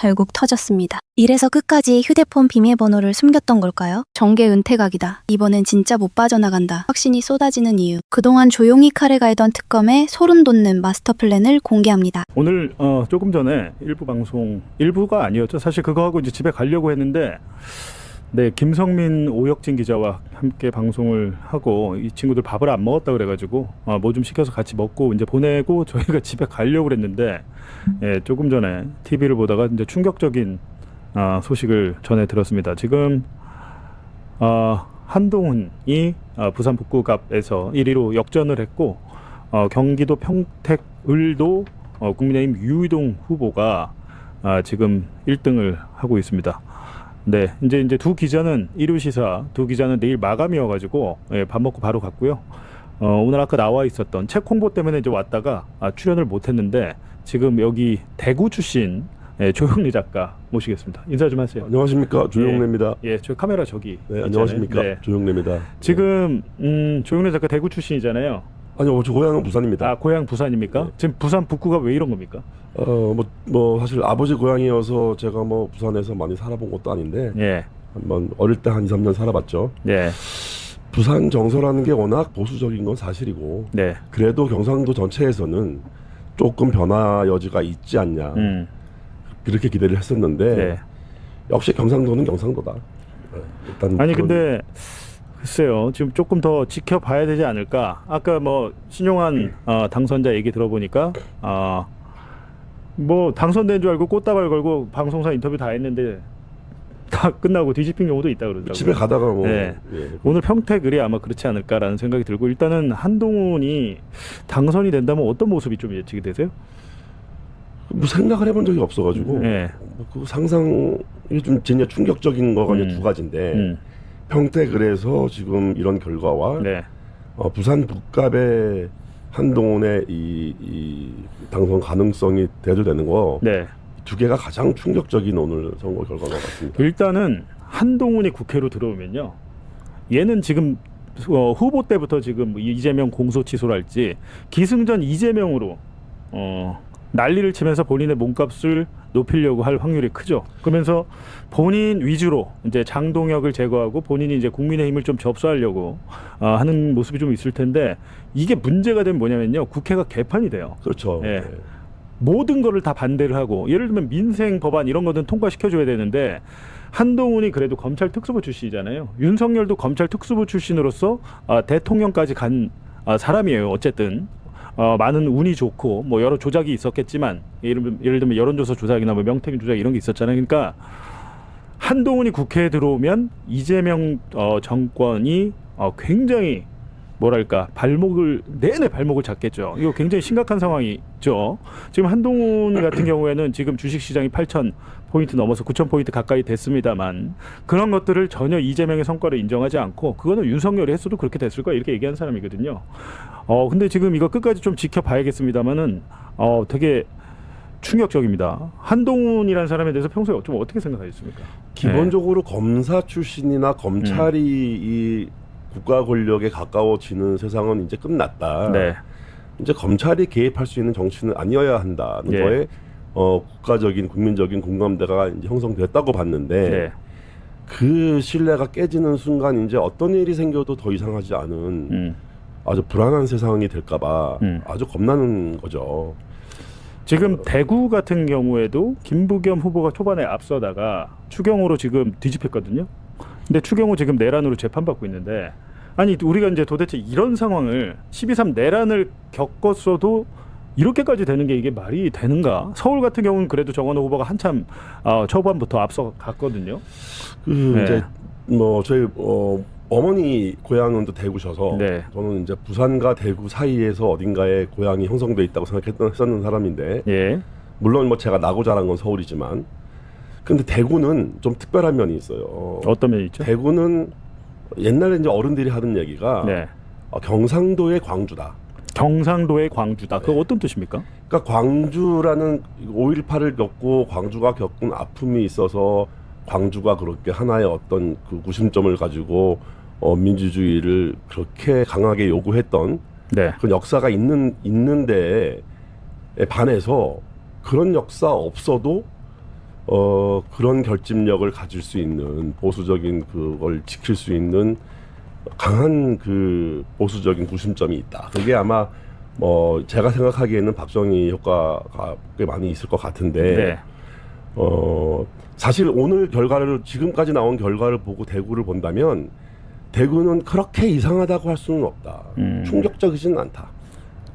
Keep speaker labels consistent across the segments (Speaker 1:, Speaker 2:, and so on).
Speaker 1: 결국 터졌습니다. 이래서 끝까지 휴대폰 비밀번호를 숨겼던 걸까요? 정계 은퇴각이다. 이번엔 진짜 못 빠져나간다. 확신이 쏟아지는 이유. 그동안 조용히 칼을 갈던 특검의 소름 돋는 마스터 플랜을 공개합니다.
Speaker 2: 오늘 조금 전에 일부 방송, 일부가 아니었죠. 사실 그거 하고 이제 집에 가려고 했는데 네, 김성민, 오혁진 기자와 함께 방송을 하고 이 친구들 밥을 안 먹었다 그래가지고 뭐 좀 시켜서 같이 먹고 이제 보내고 저희가 집에 가려고 그랬는데 예, 조금 전에 TV를 보다가 이제 충격적인 소식을 전해 들었습니다. 지금 한동훈이 부산 북구갑에서 1위로 역전을 했고 경기도 평택 을도 국민의힘 유이동 후보가 지금 1등을 하고 있습니다. 네, 이제 두 기자는 일요 시사 두 기자는 내일 마감이어가지고 예, 밥 먹고 바로 갔고요. 오늘 아까 나와 있었던 책 홍보 때문에 이제 왔다가 출연을 못했는데 지금 여기 대구 출신 조영래 작가 모시겠습니다. 인사 좀 하세요.
Speaker 3: 안녕하십니까, 조영래입니다.
Speaker 2: 예, 저 카메라 저기.
Speaker 3: 네, 안녕하십니까,
Speaker 2: 네.
Speaker 3: 조영래입니다.
Speaker 2: 지금 조영래 작가 대구 출신이잖아요.
Speaker 3: 아니요, 저 고향은 부산입니다.
Speaker 2: 고향 부산입니까? 네. 지금 부산 북구가 왜 이런 겁니까?
Speaker 3: 사실 아버지 고향이어서 제가 뭐 부산에서 많이 살아본 것도 아닌데,
Speaker 2: 예.
Speaker 3: 한번 어릴 때 한 2, 3년 살아봤죠.
Speaker 2: 예.
Speaker 3: 부산 정서라는 게 워낙 보수적인 건 사실이고,
Speaker 2: 네.
Speaker 3: 그래도 경상도 전체에서는 조금 변화 여지가 있지 않냐, 그렇게 기대를 했었는데,
Speaker 2: 네.
Speaker 3: 역시 경상도는 경상도다. 일단
Speaker 2: 아니 근데 글쎄요, 지금 조금 더 지켜봐야 되지 않을까. 아까 뭐 신용환 당선자 얘기 들어보니까 뭐 당선된 줄 알고 꽃다발 걸고 방송사 인터뷰 다 했는데 다 끝나고 뒤집힌 경우도 있다 그러더라고요.
Speaker 3: 집에 가다가 뭐
Speaker 2: 네.
Speaker 3: 예.
Speaker 2: 오늘 평택을이 아마 그렇지 않을까라는 생각이 들고, 일단은 한동훈이 당선이 된다면 어떤 모습이 좀 예측이 되세요?
Speaker 3: 뭐 생각을 해본 적이 없어가지고
Speaker 2: 네.
Speaker 3: 그 상상이 좀 진짜 충격적인 거가 이제 두 가지인데 평택을에서 지금 이런 결과와
Speaker 2: 네.
Speaker 3: 부산 북갑의 한동훈의 이 당선 가능성이 대조되는 거
Speaker 2: 네.
Speaker 3: 두 개가 가장 충격적인 오늘 선거 결과인 것 같습니다.
Speaker 2: 일단은 한동훈이 국회로 들어오면요, 얘는 지금 후보 때부터 지금 이재명 공소 취소랄지 기승전 이재명으로 난리를 치면서 본인의 몸값을 높이려고 할 확률이 크죠. 그러면서 본인 위주로 이제 장동혁을 제거하고 본인이 이제 국민의힘을 좀 접수하려고 하는 모습이 좀 있을 텐데, 이게 문제가 되면 뭐냐면요, 국회가 개판이 돼요.
Speaker 3: 그렇죠.
Speaker 2: 예. 모든 거를 다 반대를 하고, 예를 들면 민생 법안 이런 거는 통과시켜줘야 되는데, 한동훈이 그래도 검찰 특수부 출신이잖아요. 윤석열도 검찰 특수부 출신으로서 대통령까지 간 사람이에요. 어쨌든 많은 운이 좋고 뭐 여러 조작이 있었겠지만, 예를 들면 여론조사 조작이나 뭐 명태균 조작 이런 게 있었잖아요. 그러니까 한동훈이 국회에 들어오면 이재명 정권이 굉장히 뭐랄까 내내 발목을 잡겠죠. 이거 굉장히 심각한 상황이죠. 지금 한동훈 같은 경우에는 지금 주식시장이 8,000포인트 넘어서 9,000포인트 가까이 됐습니다만, 그런 것들을 전혀 이재명의 성과를 인정하지 않고 그거는 윤석열이 했어도 그렇게 됐을 거야 이렇게 얘기한 사람이거든요. 근데 지금 이거 끝까지 좀 지켜봐야겠습니다만은 되게 충격적입니다. 한동훈이라는 사람에 대해서 평소에 좀 어떻게 생각하셨습니까?
Speaker 3: 기본적으로 검사 출신이나 검찰이 이 국가 권력에 가까워지는 세상은 이제 끝났다.
Speaker 2: 네.
Speaker 3: 이제 검찰이 개입할 수 있는 정치는 아니어야 한다는
Speaker 2: 예.
Speaker 3: 거에 국가적인 국민적인 공감대가 이제 형성됐다고 봤는데
Speaker 2: 네.
Speaker 3: 그 신뢰가 깨지는 순간 이제 어떤 일이 생겨도 더 이상하지 않은 아주 불안한 세상이 될까봐 아주 겁나는 거죠.
Speaker 2: 지금 대구 같은 경우에도 김부겸 후보가 초반에 앞서다가 추경호로 지금 뒤집혔거든요. 근데 추경호 지금 내란으로 재판받고 있는데, 아니 우리가 이제 도대체 이런 상황을 12.3 내란을 겪었어도 이렇게까지 되는 게 이게 말이 되는가? 서울 같은 경우는 그래도 정원호 후보가 한참 초반부터 앞서 갔거든요. 네.
Speaker 3: 이제 뭐 저희 어머니 고향은 또 대구셔서
Speaker 2: 네.
Speaker 3: 저는 이제 부산과 대구 사이에서 어딘가에 고향이 형성돼 있다고 생각했던 사람인데,
Speaker 2: 예.
Speaker 3: 물론 뭐 제가 나고 자란 건 서울이지만, 근데 대구는 좀 특별한 면이 있어요.
Speaker 2: 어떤 면이 있죠?
Speaker 3: 대구는 옛날에 이제 어른들이 하던 얘기가
Speaker 2: 네.
Speaker 3: 경상도의 광주다.
Speaker 2: 경상도의 광주다. 그거 어떤 뜻입니까?
Speaker 3: 그러니까 광주라는 5.18을 겪고 광주가 겪은 아픔이 있어서 광주가 그렇게 하나의 어떤 그 구심점을 가지고 민주주의를 그렇게 강하게 요구했던
Speaker 2: 네.
Speaker 3: 그 역사가 있는데 반해서 그런 역사 없어도 그런 결집력을 가질 수 있는 보수적인 그걸 지킬 수 있는 강한 그 보수적인 구심점이 있다. 그게 아마 제가 생각하기에는 박정희 효과가 꽤 많이 있을 것 같은데
Speaker 2: 네.
Speaker 3: 사실 오늘 결과를 지금까지 나온 결과를 보고 대구를 본다면 대구는 그렇게 이상하다고 할 수는 없다. 충격적이지는 않다.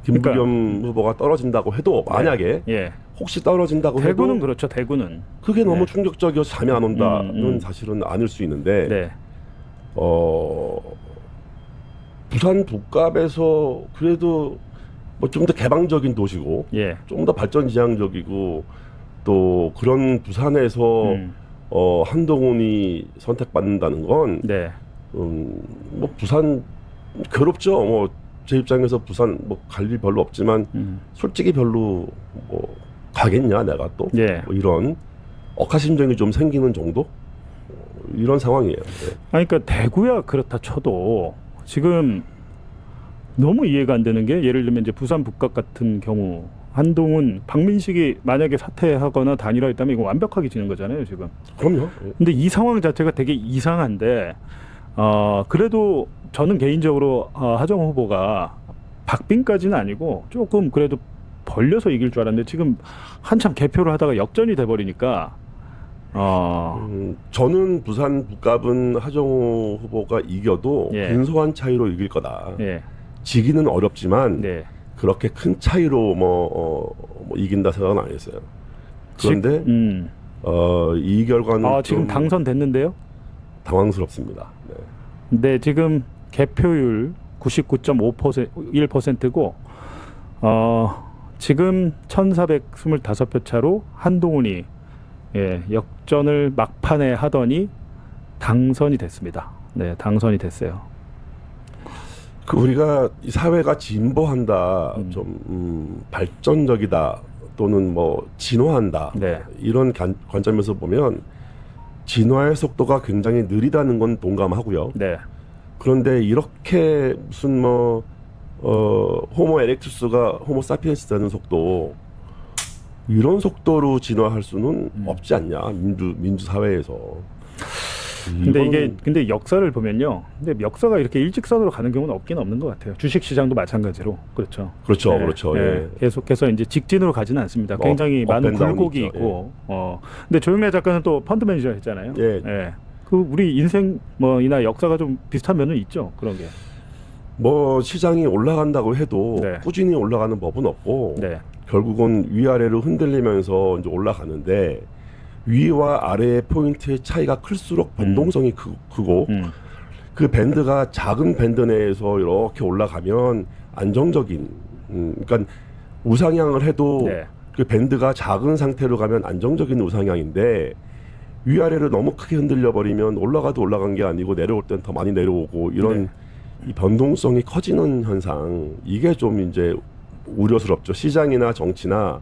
Speaker 3: 김부겸 후보가 떨어진다고 해도 만약에
Speaker 2: 예.
Speaker 3: 혹시 떨어진다고
Speaker 2: 대구는
Speaker 3: 해도
Speaker 2: 그렇죠. 대구는.
Speaker 3: 그게 너무
Speaker 2: 네.
Speaker 3: 충격적이어서 잠이 안 온다는 사실은 아닐 수 있는데
Speaker 2: 네.
Speaker 3: 부산 북갑에서 그래도 뭐 좀 더 개방적인 도시고
Speaker 2: 예.
Speaker 3: 좀 더 발전지향적이고 또 그런 부산에서 한동훈이 선택받는다는 건
Speaker 2: 네.
Speaker 3: 뭐 부산 괴롭죠. 뭐 제 입장에서 부산 뭐 갈 일 별로 없지만 솔직히 별로 뭐 가겠냐 내가 또
Speaker 2: 예.
Speaker 3: 뭐 이런 억하심정이 좀 생기는 정도 이런 상황이에요. 네.
Speaker 2: 아니, 그러니까 대구야 그렇다 쳐도 지금 너무 이해가 안 되는 게 예를 들면 이제 부산 북각 같은 경우 한동훈, 박민식이 만약에 사퇴하거나 단일화했다면 이거 완벽하게 지는 거잖아요 지금.
Speaker 3: 그럼요.
Speaker 2: 근데 이 상황 자체가 되게 이상한데 그래도 저는 개인적으로 하정우 후보가 박빙까지는 아니고 조금 그래도 벌려서 이길 줄 알았는데 지금 한참 개표를 하다가 역전이 돼버리니까
Speaker 3: 저는 부산 북갑은 하정우 후보가 이겨도
Speaker 2: 예.
Speaker 3: 근소한 차이로 이길 거다.
Speaker 2: 예.
Speaker 3: 지기는 어렵지만
Speaker 2: 네.
Speaker 3: 그렇게 큰 차이로 뭐 이긴다 생각은 안 했어요. 그런데 이 결과는
Speaker 2: 지금
Speaker 3: 좀
Speaker 2: 당선됐는데요.
Speaker 3: 당황스럽습니다. 네.
Speaker 2: 네, 지금 개표율 99.1%고 지금 1425표 차로 한동훈이 역전을 막판에 하더니 당선이 됐습니다. 네, 당선이 됐어요.
Speaker 3: 그 우리가 이 사회가 진보한다, 좀 발전적이다 또는 뭐 진화한다
Speaker 2: 네.
Speaker 3: 이런 관점에서 보면 진화의 속도가 굉장히 느리다는 건 동감하고요.
Speaker 2: 네.
Speaker 3: 그런데 이렇게 무슨 호모 에렉투스가 호모 사피엔스 되는 속도 이런 속도로 진화할 수는 없지 않냐 민주 사회에서.
Speaker 2: 근데 역사를 보면요. 근데 역사가 이렇게 일직선으로 가는 경우는 없긴 없는 것 같아요. 주식 시장도 마찬가지로 그렇죠.
Speaker 3: 그렇죠,
Speaker 2: 네,
Speaker 3: 그렇죠.
Speaker 2: 네.
Speaker 3: 예.
Speaker 2: 계속해서 이제 직진으로 가지는 않습니다. 굉장히 많은
Speaker 3: 업앤다운이
Speaker 2: 굴곡이
Speaker 3: 있죠.
Speaker 2: 있고. 근데 조용래 작가는 또 펀드 매니저 했잖아요.
Speaker 3: 예.
Speaker 2: 그 우리 인생 이나 역사가 좀 비슷한 면은 있죠. 그런 게.
Speaker 3: 뭐 시장이 올라간다고 해도
Speaker 2: 네.
Speaker 3: 꾸준히 올라가는 법은 없고
Speaker 2: 네.
Speaker 3: 결국은 위아래로 흔들리면서 이제 올라가는데 위와 아래의 포인트의 차이가 클수록 변동성이 크고 그 밴드가 작은 밴드 내에서 이렇게 올라가면 안정적인 그러니까 우상향을 해도
Speaker 2: 네.
Speaker 3: 그 밴드가 작은 상태로 가면 안정적인 우상향인데 위아래로 너무 크게 흔들려 버리면 올라가도 올라간 게 아니고 내려올 땐 더 많이 내려오고 이런 이 변동성이 커지는 현상 이게 좀 이제 우려스럽죠. 시장이나 정치나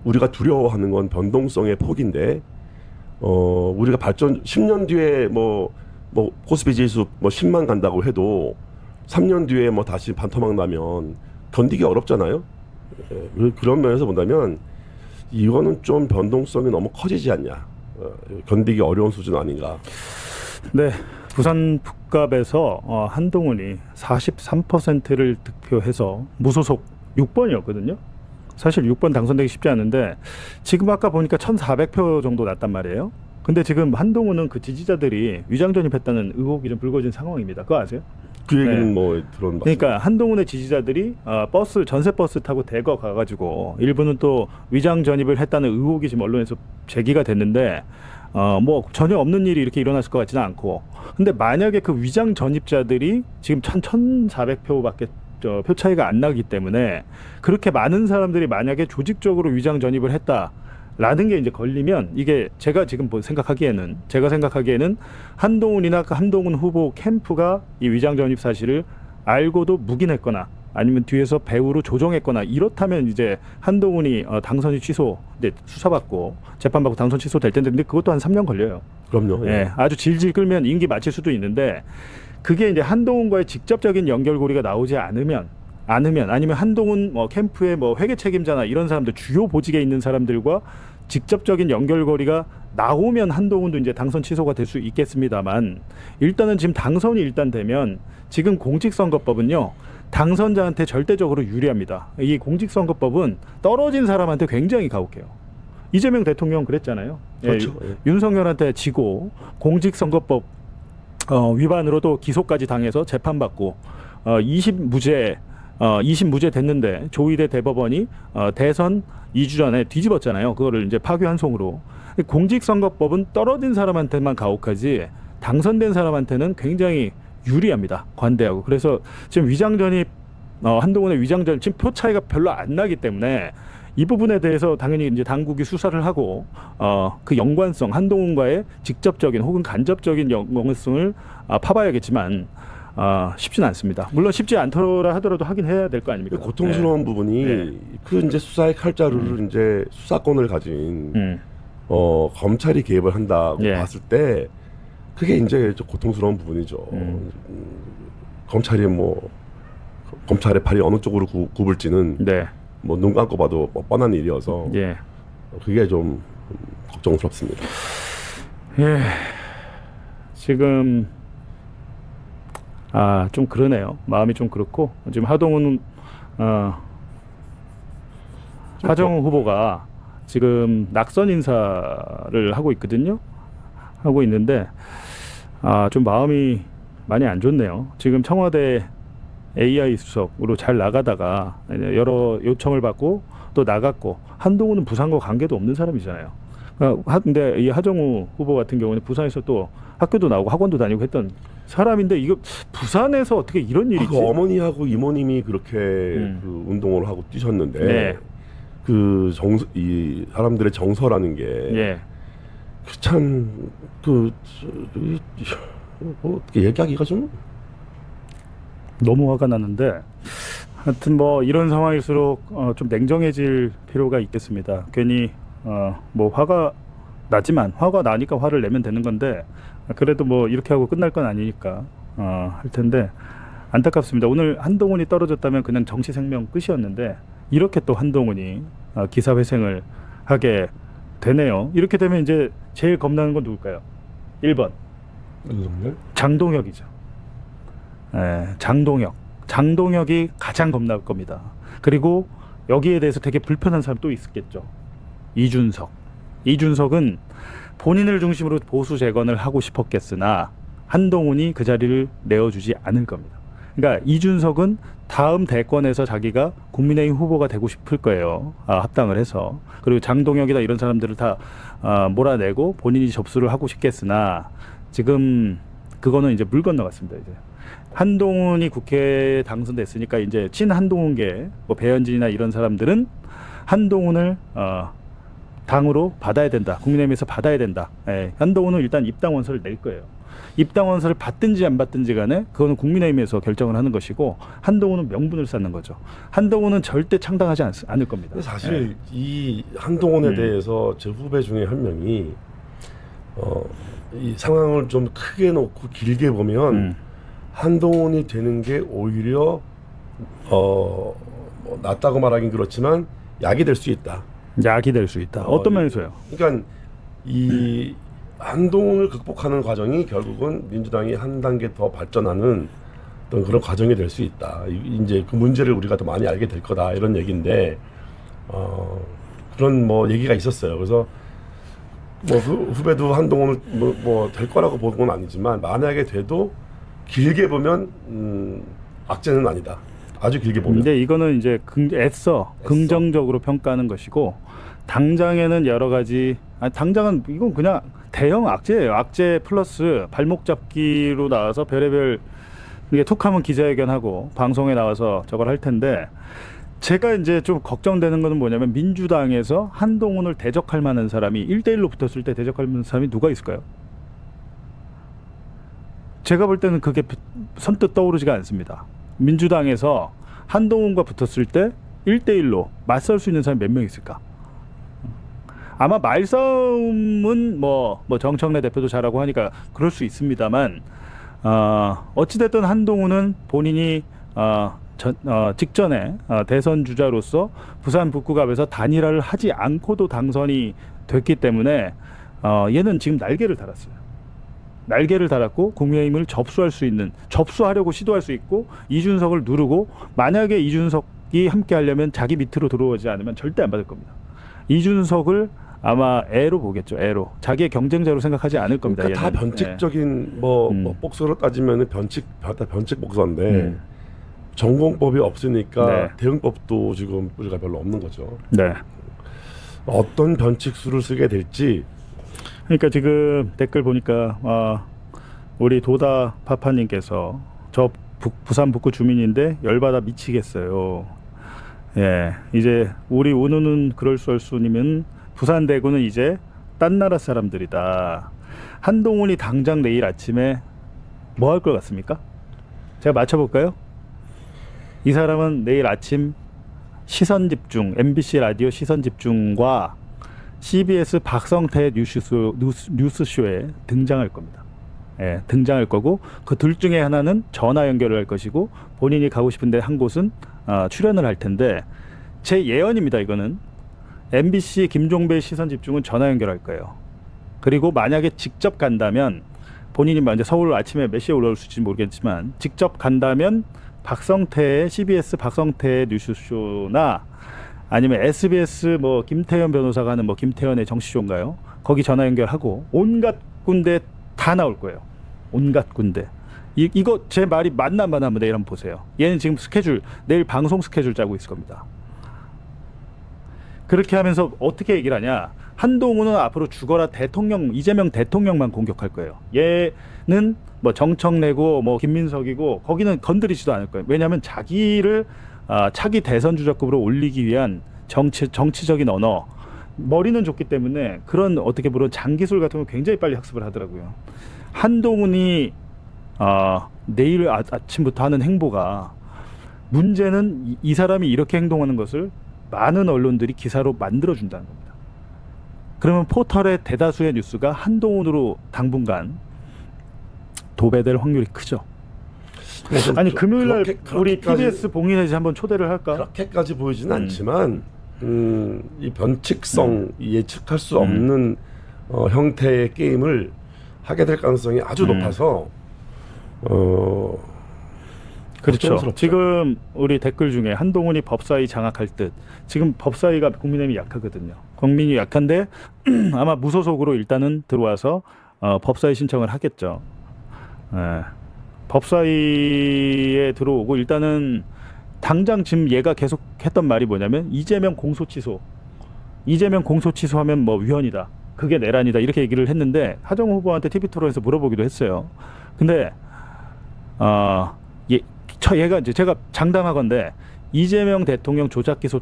Speaker 3: 우리가 두려워하는 건 변동성의 폭인데 우리가 발전 10년 뒤에 뭐 코스피 지수 10만 간다고 해도 3년 뒤에 다시 반토막 나면 견디기 어렵잖아요. 그런 면에서 본다면 이거는 좀 변동성이 너무 커지지 않냐. 견디기 어려운 수준 아닌가.
Speaker 2: 네. 부산 북갑에서 한동훈이 43%를 득표해서 무소속 6번이었거든요. 사실 6번 당선되기 쉽지 않은데 지금 아까 보니까 1,400표 정도 났단 말이에요. 근데 지금 한동훈은 그 지지자들이 위장 전입했다는 의혹이 좀 불거진 상황입니다. 그거 아세요?
Speaker 3: 그 얘기는
Speaker 2: 네.
Speaker 3: 들은
Speaker 2: 그러니까 한동훈의 지지자들이 전세 버스 타고 대거 가가지고 일부는 또 위장 전입을 했다는 의혹이 지금 언론에서 제기가 됐는데 전혀 없는 일이 이렇게 일어났을 것 같지는 않고 근데 만약에 그 위장 전입자들이 지금 1,400표밖에 표 차이가 안 나기 때문에 그렇게 많은 사람들이 만약에 조직적으로 위장 전입을 했다라는 게 이제 걸리면 이게 제가 생각하기에는 한동훈이나 그 한동훈 후보 캠프가 이 위장 전입 사실을 알고도 묵인했거나 아니면 뒤에서 배후로 조종했거나 이렇다면 이제 한동훈이 당선이 취소 이제 수사받고 재판받고 당선 취소될 텐데 근데 그것도 한 3년 걸려요.
Speaker 3: 그럼요.
Speaker 2: 예, 아주 질질 끌면 임기 마칠 수도 있는데 그게 이제 한동훈과의 직접적인 연결고리가 나오지 않으면 아니면 한동훈 캠프의 회계 책임자나 이런 사람들 주요 보직에 있는 사람들과 직접적인 연결고리가 나오면 한동훈도 이제 당선 취소가 될 수 있겠습니다만 일단은 지금 당선이 일단 되면 지금 공직선거법은요 당선자한테 절대적으로 유리합니다. 이 공직선거법은 떨어진 사람한테 굉장히 가혹해요. 이재명 대통령 그랬잖아요.
Speaker 3: 그렇죠.
Speaker 2: 예, 윤석열한테 지고 공직선거법 위반으로도 기소까지 당해서 재판받고 20무죄 됐는데 조희대 대법원이 대선 2주 전에 뒤집었잖아요. 그거를 이제 파기환송으로. 공직선거법은 떨어진 사람한테만 가혹하지 당선된 사람한테는 굉장히 유리합니다. 관대하고. 그래서 지금 위장전이 한동훈의 위장전 지금 표 차이가 별로 안 나기 때문에 이 부분에 대해서 당연히 이제 당국이 수사를 하고 그 연관성 한동훈과의 직접적인 혹은 간접적인 연관성을 파봐야겠지만 쉽지는 않습니다. 물론 쉽지 않더라 하더라도 하긴 해야 될 거 아닙니까?
Speaker 3: 고통스러운 부분이
Speaker 2: 네.
Speaker 3: 그 이제 수사의 칼자루를 이제 수사권을 가진 검찰이 개입을 한다고
Speaker 2: 예.
Speaker 3: 봤을 때 그게 이제 좀 고통스러운 부분이죠. 검찰이 뭐 검찰의 팔이 어느 쪽으로 굽을지는
Speaker 2: 네.
Speaker 3: 뭐 눈 감고 봐도 뭐 뻔한 일이어서
Speaker 2: 예.
Speaker 3: 그게 좀 걱정스럽습니다.
Speaker 2: 예. 지금 좀 그러네요. 마음이 좀 그렇고 지금 하정우 후보가 지금 낙선 인사를 하고 있거든요. 하고 있는데 좀 마음이 많이 안 좋네요. 지금 청와대 AI 수석으로 잘 나가다가 여러 요청을 받고 또 나갔고 한동훈은 부산과 관계도 없는 사람이잖아요. 근데 이 하정우 후보 같은 경우는 부산에서 또 학교도 나오고 학원도 다니고 했던 사람인데 이거 부산에서 어떻게 이런 일이지?
Speaker 3: 그 어머니하고 이모님이 그렇게 그 운동을 하고 뛰셨는데
Speaker 2: 네.
Speaker 3: 이 사람들의 정서라는 게
Speaker 2: 예.
Speaker 3: 뭐 어떻게 얘기하기가 좀
Speaker 2: 너무 화가 나는데 하여튼 뭐 이런 상황일수록 좀 냉정해질 필요가 있겠습니다. 괜히 뭐 화가 나지만 화가 나니까 화를 내면 되는 건데 그래도 뭐 이렇게 하고 끝날 건 아니니까 할 텐데 안타깝습니다. 오늘 한동훈이 떨어졌다면 그냥 정치 생명 끝이었는데 이렇게 또 한동훈이 기사회생을 하게 되네요. 이렇게 되면 이제 제일 겁나는 건 누굴까요? 1번 장동혁이죠. 장동혁이 가장 겁날 겁니다. 그리고 여기에 대해서 되게 불편한 사람 또 있겠죠. 이준석은 본인을 중심으로 보수 재건을 하고 싶었겠으나 한동훈이 그 자리를 내어주지 않을 겁니다. 그러니까 이준석은 다음 대권에서 자기가 국민의힘 후보가 되고 싶을 거예요. 합당을 해서. 그리고 장동혁이나 이런 사람들을 다 몰아내고 본인이 접수를 하고 싶겠으나 지금 그거는 이제 물 건너갔습니다. 이제 한동훈이 국회에 당선됐으니까 이제 친한동훈계 뭐 배현진이나 이런 사람들은 한동훈을 당으로 받아야 된다. 국민의힘에서 받아야 된다. 한동훈은 일단 입당 원서를 낼 거예요. 입당 원서를 받든지 안 받든지 간에 그거는 국민의힘에서 결정을 하는 것이고 한동훈은 명분을 쌓는 거죠. 한동훈은 절대 창당하지 않을 겁니다.
Speaker 3: 사실 이 한동훈에 대해서 제 후배 중에 한 명이 이 상황을 좀 크게 놓고 길게 보면 한동훈이 되는 게 오히려 뭐 낫다고 말하긴 그렇지만 약이 될 수 있다.
Speaker 2: 약이 될 수 있다. 어떤 면에서요?
Speaker 3: 그러니까 이 한동훈을 극복하는 과정이 결국은 민주당이 한 단계 더 발전하는 어떤 그런 과정이 될 수 있다. 이제 그 문제를 우리가 더 많이 알게 될 거다 이런 얘기인데 그런 뭐 얘기가 있었어요. 그래서 뭐 후배도 한동훈을 뭐 될 거라고 보는 건 아니지만 만약에 돼도 길게 보면 악재는 아니다. 아주 길게 보면.
Speaker 2: 근데 이거는 이제 애써 긍정적으로 평가하는 것이고 당장에는 여러 가지 당장은 이건 그냥 대형 악재예요. 악재 플러스 발목 잡기로 나와서 별의별 이게 툭하면 기자회견하고 방송에 나와서 저걸 할 텐데 제가 이제 좀 걱정되는 거는 뭐냐면 민주당에서 한동훈을 대적할 만한 사람이 1대1로 붙었을 때 대적할 만한 사람이 누가 있을까요? 제가 볼 때는 그게 선뜻 떠오르지가 않습니다. 민주당에서 한동훈과 붙었을 때 1대1로 맞설 수 있는 사람이 몇 명 있을까? 아마 말싸움은 뭐 정청래 대표도 잘하고 하니까 그럴 수 있습니다만 어찌됐든 한동훈은 본인이 직전에 대선 주자로서 부산 북구갑에서 단일화를 하지 않고도 당선이 됐기 때문에 얘는 지금 날개를 달았어요. 날개를 달았고 국민의힘을 접수하려고 시도할 수 있고 이준석을 누르고 만약에 이준석이 함께 하려면 자기 밑으로 들어오지 않으면 절대 안 받을 겁니다. 이준석을 아마 애로 보겠죠. 애로. 자기의 경쟁자로 생각하지 않을 겁니다.
Speaker 3: 그러니까 다
Speaker 2: 얘는.
Speaker 3: 변칙적인 뭐 복서로 따지면은 변칙 복서인데 전공법이 없으니까
Speaker 2: 네.
Speaker 3: 대응법도 지금 우리가 별로 없는 거죠.
Speaker 2: 네.
Speaker 3: 어떤 변칙수를 쓰게 될지.
Speaker 2: 그러니까 지금 댓글 보니까 우리 도다 파파님께서 저 부산 북구 주민인데 열받아 미치겠어요. 예, 이제 우리 운우는 그럴수님은 부산 대구는 이제 딴 나라 사람들이다. 한동훈이 당장 내일 아침에 뭐 할 것 같습니까? 제가 맞춰볼까요? 이 사람은 내일 아침 시선집중, MBC 라디오 시선집중과 CBS 박성태 뉴스쇼에 등장할 겁니다. 예, 등장할 거고 그 둘 중에 하나는 전화 연결을 할 것이고 본인이 가고 싶은데 한 곳은 출연을 할 텐데 제 예언입니다. 이거는 MBC 김종배 시선집중은 전화 연결할 거예요. 그리고 만약에 직접 간다면 본인이 먼저 서울 아침에 몇 시에 올라올지 모르겠지만 직접 간다면 박성태의 CBS 박성태 뉴스쇼나 아니면 SBS 뭐 김태현 변호사가 하는 뭐 김태현의 정치쇼인가요? 거기 전화 연결하고 온갖 군데 다 나올 거예요. 온갖 군데. 이거 제 말이 맞나 한번 내일 한번 보세요. 얘는 지금 내일 방송 스케줄 짜고 있을 겁니다. 그렇게 하면서 어떻게 얘기를 하냐? 한동훈은 앞으로 죽어라 이재명 대통령만 공격할 거예요. 얘는 뭐 정청래고 뭐 김민석이고 거기는 건드리지도 않을 거예요. 왜냐하면 자기를 차기 대선 주자급으로 올리기 위한 정치적인 언어, 머리는 좋기 때문에 그런 어떻게 보면 장기술 같은 거 굉장히 빨리 학습을 하더라고요. 한동훈이 내일 아침부터 하는 행보가 문제는 이 사람이 이렇게 행동하는 것을 많은 언론들이 기사로 만들어준다는 겁니다. 그러면 포털의 대다수의 뉴스가 한동훈으로 당분간 도배될 확률이 크죠. 아니 금요일날 우리 TBS 봉인해지 한번 초대를 할까?
Speaker 3: 그렇게까지 보이지는 않지만 이 변칙성 예측할 수 없는 형태의 게임을 하게 될 가능성이 아주 높아서
Speaker 2: 그렇죠. 지금 우리 댓글 중에 한동훈이 법사위 장악할 듯. 지금 법사위가 국민의힘이 약하거든요. 국민이 약한데 아마 무소속으로 일단은 들어와서 법사위 신청을 하겠죠. 법사위에 들어오고 일단은 당장 지금 얘가 계속 했던 말이 뭐냐면 이재명 공소 취소하면 뭐 위헌이다. 그게 내란이다. 이렇게 얘기를 했는데 하정우 후보한테 TV토론에서 물어보기도 했어요. 근데 얘가 이제 제가 장담하건대 이재명 대통령 조작기소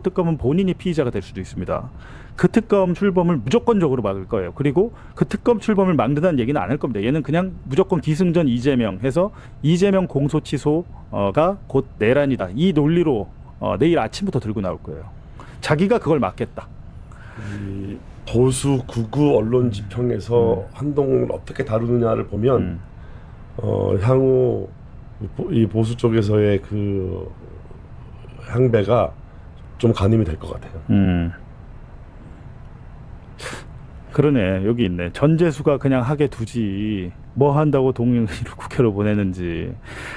Speaker 2: 특검은 본인이 피의자가 될 수도 있습니다. 그 특검 출범을 무조건적으로 막을 거예요. 그리고 그 특검 출범을 막는다는 얘기는 안 할 겁니다. 얘는 그냥 무조건 기승전 이재명 해서 이재명 공소 취소가 곧 내란이다. 이 논리로 내일 아침부터 들고 나올 거예요. 자기가 그걸 막겠다.
Speaker 3: 이 보수 극우 언론 지평에서 한동훈을 어떻게 다루느냐를 보면 향후 이 보수 쪽에서의 그 향배가 좀 가늠이 될 것 같아요.
Speaker 2: 그러네. 여기 있네. 전재수가 그냥 하게 두지 뭐 한다고 동의를 국회로 보내는지.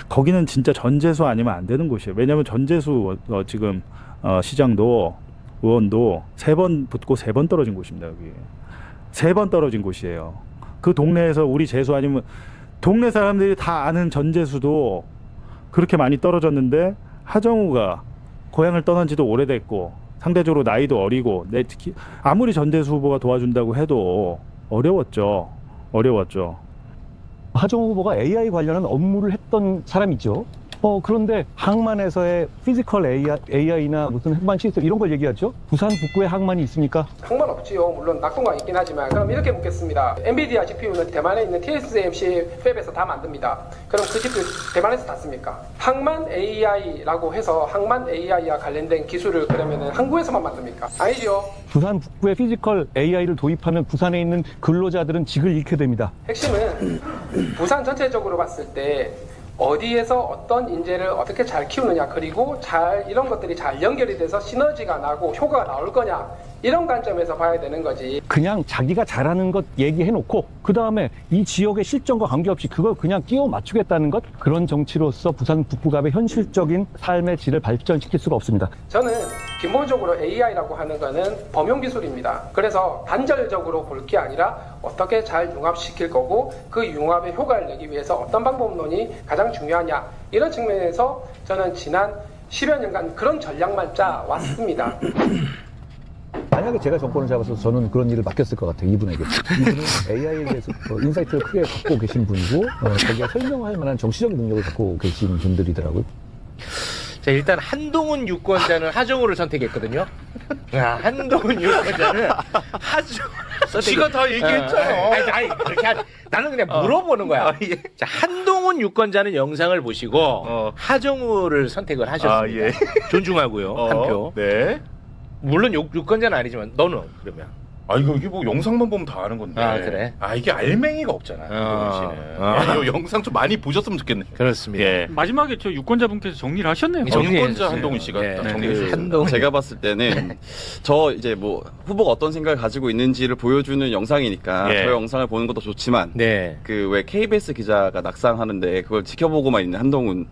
Speaker 2: 거기는 진짜 전재수 아니면 안 되는 곳이에요. 왜냐하면 전재수 지금 시장도 의원도 3번 붙고 3번 떨어진 곳입니다. 여기 3번 떨어진 곳이에요. 그 동네에서 우리 재수 아니면 동네 사람들이 다 아는 전재수도 그렇게 많이 떨어졌는데 하정우가 고향을 떠난 지도 오래됐고 상대적으로 나이도 어리고 아무리 전재수 후보가 도와준다고 해도 어려웠죠.
Speaker 4: 하정우 후보가 AI 관련한 업무를 했던 사람이죠. 그런데 항만에서의 피지컬 AI나 무슨 핵만 시스템 이런 걸 얘기하죠. 부산 북구에 항만이 있습니까?
Speaker 5: 항만 없지요. 물론 낙동강 있긴 하지만 그럼 이렇게 묻겠습니다. 엔비디아 GPU는 대만에 있는 TSMC 팹에서 다 만듭니다. 그럼 그 GPU 대만에서 다 씁니까? 항만 AI라고 해서 항만 AI와 관련된 기술을 그러면 항구에서만 만듭니까? 아니죠.
Speaker 4: 부산 북구에 피지컬 AI를 도입하면 부산에 있는 근로자들은 직을 잃게 됩니다.
Speaker 5: 핵심은 부산 전체적으로 봤을 때 어디에서 어떤 인재를 어떻게 잘 키우느냐, 그리고 이런 것들이 잘 연결이 돼서 시너지가 나고 효과가 나올 거냐, 이런 관점에서 봐야 되는 거지.
Speaker 4: 그냥 자기가 잘하는 것 얘기해놓고 그 다음에 이 지역의 실정과 관계없이 그걸 그냥 끼워 맞추겠다는 것, 그런 정치로서 부산 북부갑의 현실적인 삶의 질을 발전시킬 수가 없습니다.
Speaker 5: 저는 기본적으로 AI라고 하는 거는 범용 기술입니다. 그래서 단절적으로 볼 게 아니라 어떻게 잘 융합시킬 거고 그 융합의 효과를 내기 위해서 어떤 방법론이 가장 중요하냐, 이런 측면에서 저는 지난 10여 년간 그런 전략만 짜왔습니다.
Speaker 4: 만약에 제가 정권을 잡아서 저는 그런 일을 맡겼을 것 같아요. 이분에게. 이분은 AI에 대해서 인사이트를 크게 갖고 계신 분이고 거기에 설명할 만한 정치적인 능력을 갖고 계신 분들이더라고요.
Speaker 6: 자, 일단 한동훈 유권자는 하정우를 선택했거든요. 야, 한동훈 유권자는 하정우.
Speaker 7: 지가 다 얘기했잖아.
Speaker 6: 아니, 그렇게 나는 그냥 물어보는 거야. 자, 한동훈 유권자는 영상을 보시고 하정우를 선택을 하셨습니다.
Speaker 7: 예.
Speaker 6: 존중하고요. 한 표.
Speaker 7: 네.
Speaker 6: 물론 유권자는 아니지만 너는 그러면.
Speaker 7: 아 이게 뭐 영상만 보면 다 아는 건데.
Speaker 6: 아, 그래?
Speaker 7: 아 이게 알맹이가 없잖아. 한동훈 씨는. 이 영상 좀 많이 보셨으면 좋겠네.
Speaker 6: 그렇습니다.
Speaker 7: 예.
Speaker 8: 마지막에 저 유권자분께서 정리를 하셨네요.
Speaker 6: 정리해
Speaker 7: 유권자
Speaker 6: 주세요.
Speaker 7: 한동훈 씨가
Speaker 6: 네.
Speaker 7: 딱 정리해 주셨어요.
Speaker 6: 한동훈.
Speaker 9: 제가 봤을 때는 저 이제 뭐 후보가 어떤 생각을 가지고 있는지를 보여주는 영상이니까
Speaker 7: 예.
Speaker 9: 저 영상을 보는 것도 좋지만
Speaker 6: 네.
Speaker 9: 그 왜 KBS 기자가 낙상하는데 그걸 지켜보고만 있는 한동훈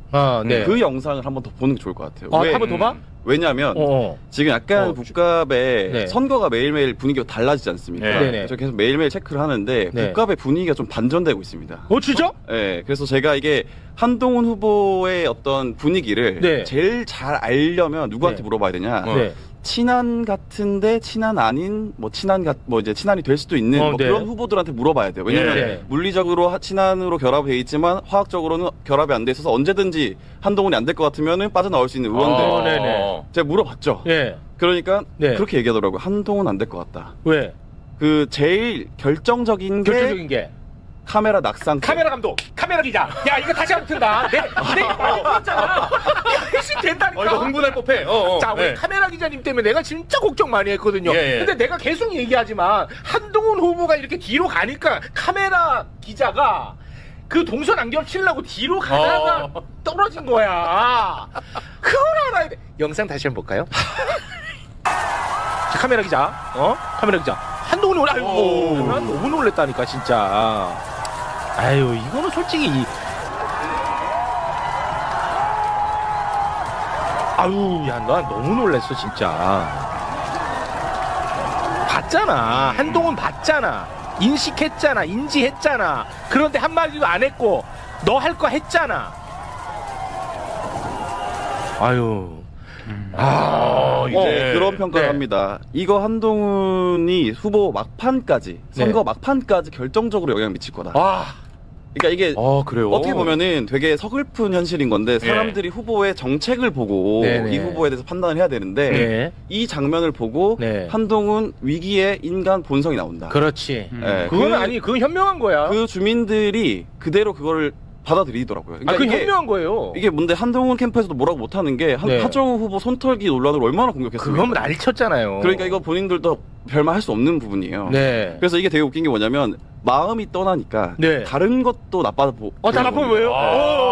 Speaker 6: 네.
Speaker 9: 그 영상을 한번 더 보는 게 좋을 것 같아요.
Speaker 6: 한 번 더 봐?
Speaker 9: 왜냐하면
Speaker 6: 어.
Speaker 9: 지금 약간 북갑의
Speaker 6: 네.
Speaker 9: 선거가 매일매일 분위기가 달라지지 않습니까?
Speaker 7: 네.
Speaker 6: 네네.
Speaker 9: 저 계속 매일매일 체크를 하는데
Speaker 6: 네.
Speaker 9: 북갑의 분위기가 좀 반전되고 있습니다.
Speaker 6: 진짜?
Speaker 9: 네, 그래서 제가 이게 한동훈 후보의 어떤 분위기를
Speaker 6: 네.
Speaker 9: 제일 잘 알려면 누구한테
Speaker 6: 네.
Speaker 9: 물어봐야 되냐?
Speaker 6: 네.
Speaker 9: 친한 같은데 친한 아닌 뭐 이제 친한이 될 수도 있는 뭐
Speaker 6: 네.
Speaker 9: 그런 후보들한테 물어봐야 돼요. 왜냐면
Speaker 6: 네.
Speaker 9: 물리적으로 친한으로 결합이 돼 있지만 화학적으로는 결합이 안 돼 있어서 언제든지 한동훈이 안 될 것 같으면은 빠져나올 수 있는 의원들.
Speaker 6: 네네.
Speaker 9: 제가 물어봤죠.
Speaker 6: 예.
Speaker 9: 그러니까
Speaker 6: 네.
Speaker 9: 그렇게 얘기하더라고요. 한동훈 안 될 것 같다.
Speaker 6: 왜?
Speaker 9: 그 제일 결정적인 게
Speaker 6: 결정적인 게
Speaker 9: 카메라 낙상.
Speaker 6: 카메라 감독, 카메라 기자. 야, 이거 다시 한번 튼다. 내가 많이 봤잖아. 훨씬 된다니까.
Speaker 7: 이거 흥분할 법해.
Speaker 6: 자, 우리 카메라 기자님 때문에 내가 진짜 걱정 많이 했거든요.
Speaker 7: 예, 예.
Speaker 6: 근데 내가 계속 얘기하지만 한동훈 후보가 이렇게 뒤로 가니까 카메라 기자가 그 동선 안결 치려고 뒤로 가다가 떨어진 거야. 그걸 알아야 돼. 영상 다시 한번 볼까요? 자, 카메라 기자. 카메라 기자. 한동훈이 오래. 아이고, 난 너무 놀랬다니까 진짜. 아유, 이거는 솔직히 아유, 야, 나 너무 놀랬어 진짜. 봤잖아. 한동훈 봤잖아. 인식했잖아. 인지했잖아. 그런데 한마디도 안 했고 너 할 거 했잖아. 아유.
Speaker 7: 이제
Speaker 9: 그런 평가를
Speaker 6: 네.
Speaker 9: 합니다. 이거 한동훈이 후보 막판까지 선거 막판까지 결정적으로 영향 미칠 거다. 그러니까 이게
Speaker 6: 그래요.
Speaker 9: 어떻게 보면은 되게 서글픈 현실인 건데 사람들이 후보의 정책을 보고
Speaker 6: 네네.
Speaker 9: 이 후보에 대해서 판단을 해야 되는데
Speaker 6: 네.
Speaker 9: 이 장면을 보고
Speaker 6: 네.
Speaker 9: 한동훈 위기의 인간 본성이 나온다.
Speaker 6: 그렇지.
Speaker 9: 네,
Speaker 6: 그건 그건 현명한 거야.
Speaker 9: 그 주민들이 그대로 그거를 받아들이더라고요. 그러니까
Speaker 6: 그건
Speaker 9: 이게
Speaker 6: 현명한 거예요.
Speaker 9: 이게 뭔데 한동훈 캠프에서도 뭐라고 못하는 게
Speaker 6: 네.
Speaker 9: 하정우 후보 손털기 논란으로 얼마나 공격했습니까?
Speaker 6: 그건 난리 쳤잖아요.
Speaker 9: 그러니까 이거 본인들도 별말 할 수 없는 부분이에요.
Speaker 6: 네.
Speaker 9: 그래서 이게 되게 웃긴 게 뭐냐면 마음이 떠나니까
Speaker 6: 네.
Speaker 9: 다른 것도 나빠
Speaker 6: 다 나쁘면 왜요?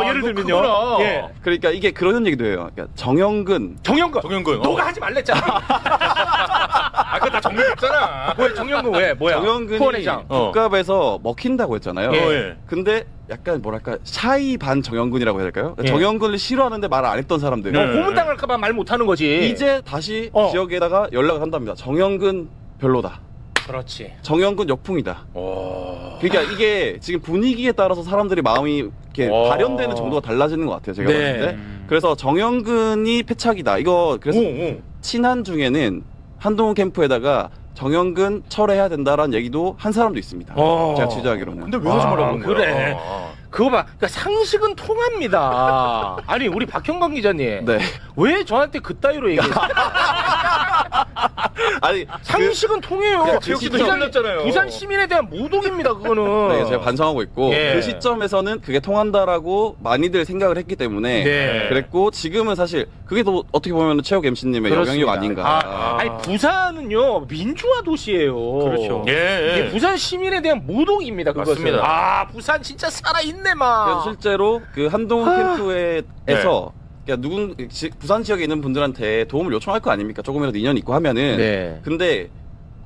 Speaker 6: 예를 들면요.
Speaker 7: 그거구나.
Speaker 6: 예.
Speaker 9: 그러니까 이게 그런 얘기도 해요. 그러니까 정영근
Speaker 7: 정영근.
Speaker 6: 너가 하지 말랬잖아.
Speaker 7: 그거 다 정리했잖아.
Speaker 6: 왜 정영근 왜? 뭐야?
Speaker 9: 정영근이
Speaker 6: 후원회장.
Speaker 9: 국갑에서 먹힌다고 했잖아요.
Speaker 6: 예.
Speaker 9: 근데 약간 뭐랄까 샤이 반 정영근이라고 해야 될까요?
Speaker 6: 예.
Speaker 9: 정영근을 싫어하는데 말 안 했던 사람들
Speaker 6: 고문당할까봐 말 못하는 거지.
Speaker 9: 이제 다시 지역에다가 연락을 한답니다. 정영근 별로다.
Speaker 6: 그렇지.
Speaker 9: 정영근 역풍이다. 그러니까 이게 지금 분위기에 따라서 사람들이 마음이 이렇게 발현되는 정도가 달라지는 것 같아요. 제가
Speaker 6: 네.
Speaker 9: 봤을 때. 그래서 정영근이 패착이다. 이거 그래서 친한 중에는 한동훈 캠프에다가 정영근 철회해야 된다라는 얘기도 한 사람도 있습니다. 제가 취재하기로는.
Speaker 7: 근데 왜 하지 말라고 그런 거야?
Speaker 6: 그래. 그거 봐. 그러니까 상식은 통합니다. 아니, 우리 박형광 기자님.
Speaker 9: 네.
Speaker 6: 왜 저한테 그따위로 얘기했어요?
Speaker 9: 아니
Speaker 6: 상식은 통해요.
Speaker 7: 지역시도 흘렸잖아요.
Speaker 6: 부산 시민에 대한 모독입니다, 그거는.
Speaker 9: 네, 제가 반성하고 있고
Speaker 6: 예.
Speaker 9: 그 시점에서는 그게 통한다라고 많이들 생각을 했기 때문에
Speaker 6: 네.
Speaker 9: 그랬고 지금은 사실 그게 또 어떻게 보면 최욱 MC님의 영향력 아닌가.
Speaker 6: 아니, 부산은요 민주화 도시예요.
Speaker 8: 그렇죠.
Speaker 6: 이게 부산 시민에 대한 모독입니다. 그것은.
Speaker 7: 맞습니다.
Speaker 6: 부산 진짜 살아있네 막.
Speaker 9: 그래서 실제로 그 한동훈 캠프에서 그러니까 부산 지역에 있는 분들한테 도움을 요청할 거 아닙니까? 조금이라도 인연이 있고 하면은.
Speaker 6: 네.
Speaker 9: 근데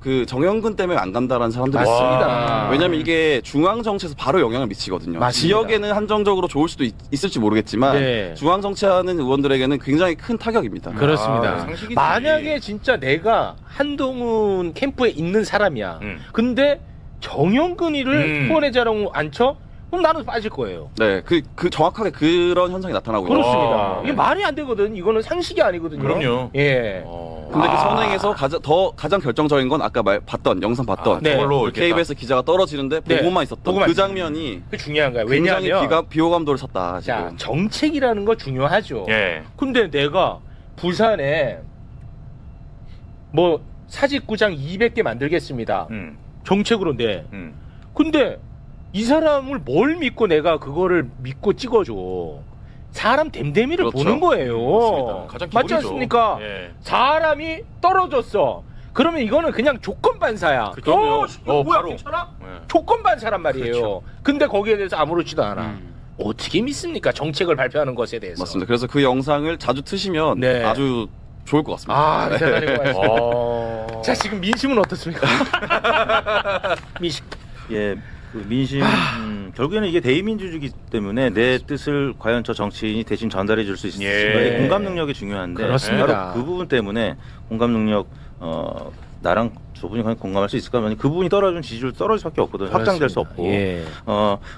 Speaker 9: 그 정영근 때문에 안 간다라는 사람들이
Speaker 6: 맞습니다.
Speaker 9: 있어요. 왜냐면 이게 중앙 정치에서 바로 영향을 미치거든요.
Speaker 6: 맞습니다.
Speaker 9: 지역에는 한정적으로 좋을 수도 있을지 모르겠지만
Speaker 6: 네.
Speaker 9: 중앙 정치하는 의원들에게는 굉장히 큰 타격입니다.
Speaker 6: 그렇습니다.
Speaker 7: 상식이지.
Speaker 6: 만약에 진짜 내가 한동훈 캠프에 있는 사람이야. 근데 정영근이를 후원회자라고 앉혀? 그럼 나는 빠질 거예요.
Speaker 9: 네, 그 정확하게 그런 현상이 나타나고 있어요.
Speaker 6: 그렇습니다. 이게 말이 안 되거든. 이거는 상식이 아니거든요.
Speaker 7: 그럼요.
Speaker 6: 예.
Speaker 9: 근데 그 선행에서 가장 결정적인 건 아까 영상 봤던
Speaker 6: 네.
Speaker 7: 저걸로 이렇게
Speaker 9: KBS 기자가 떨어지는데
Speaker 6: 네.
Speaker 9: 보고만 있었던
Speaker 6: 보고만
Speaker 9: 그
Speaker 6: 있었던
Speaker 9: 장면이
Speaker 6: 그 중요한 거야.
Speaker 9: 굉장히
Speaker 6: 왜냐하면
Speaker 9: 비호감도를 샀다.
Speaker 6: 자,
Speaker 9: 지금.
Speaker 6: 정책이라는 거 중요하죠.
Speaker 7: 예.
Speaker 6: 근데 내가 부산에 뭐 사직구장 200개 만들겠습니다. 정책으로 내. 근데 이 사람을 뭘 믿고 내가 그거를 믿고 찍어줘. 사람 댐댐이를
Speaker 9: 그렇죠.
Speaker 6: 보는 거예요.
Speaker 7: 맞습니다. 가장
Speaker 6: 맞지
Speaker 7: 기본이죠.
Speaker 6: 않습니까?
Speaker 7: 예.
Speaker 6: 사람이 떨어졌어. 그러면 이거는 그냥 조건 반사야.
Speaker 7: 그럼요.
Speaker 6: 뭐야
Speaker 7: 바로.
Speaker 6: 괜찮아?
Speaker 7: 예.
Speaker 6: 조건 반사란 말이에요.
Speaker 7: 그렇죠.
Speaker 6: 근데 거기에 대해서 아무렇지도 않아. 어떻게 믿습니까? 정책을 발표하는 것에 대해서.
Speaker 9: 맞습니다. 그래서 그 영상을 자주 트시면
Speaker 6: 네.
Speaker 9: 아주 좋을 것 같습니다.
Speaker 6: 아,
Speaker 9: 네.
Speaker 6: 대단히 고맙습니다. 자, 지금 민심은 어떻습니까? 민심.
Speaker 10: 예, 그 민심 결국에는 이게 대의민주주의이기 때문에 내 뜻을 과연 저 정치인이 대신 전달해 줄 수 있을지
Speaker 7: 예.
Speaker 10: 공감 능력이 중요한데
Speaker 6: 그렇습니다.
Speaker 10: 바로 그 부분 때문에 공감 능력 나랑 저분이 과연 공감할 수 있을까? 그 부분이 떨어지면 지지율 떨어질 수밖에 없거든요. 확장될 수 없고.
Speaker 6: 예.